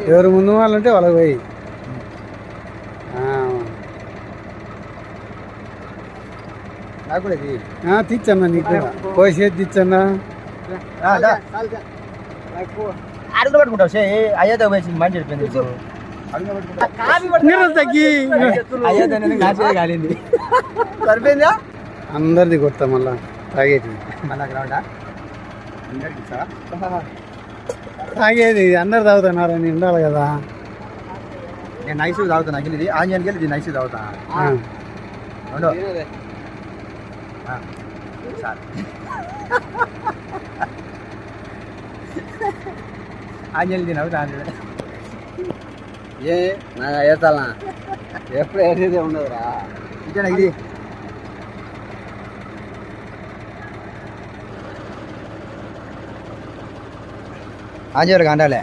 ఎవరు ముందు వాళ్ళంటే వాళ్ళకి పోయి తీచ్చన్నా నీకు కోసేది తీచ్చన్నా అడుగు పట్టుకుంటావు సే అయ్యేదో పోయింది మంచి చెప్పింది కాలింది సరిపోయిందా అందరిది కొడతా మళ్ళా తాగేది తాగేది అందరు తాగుతున్నారని ఉండాలి కదా. నేను నైస్ తాగుతాను అగిలిది ఆంజనేయులకి వెళ్ళి నైస్ తాగుతా ఆంజనేయులు తినవుతా ఏ నాకు వేస్తానా ఎప్పుడు వేసేదే ఉండదురా ఇదేనా ఇది ఆంజనేయులకు అండాలే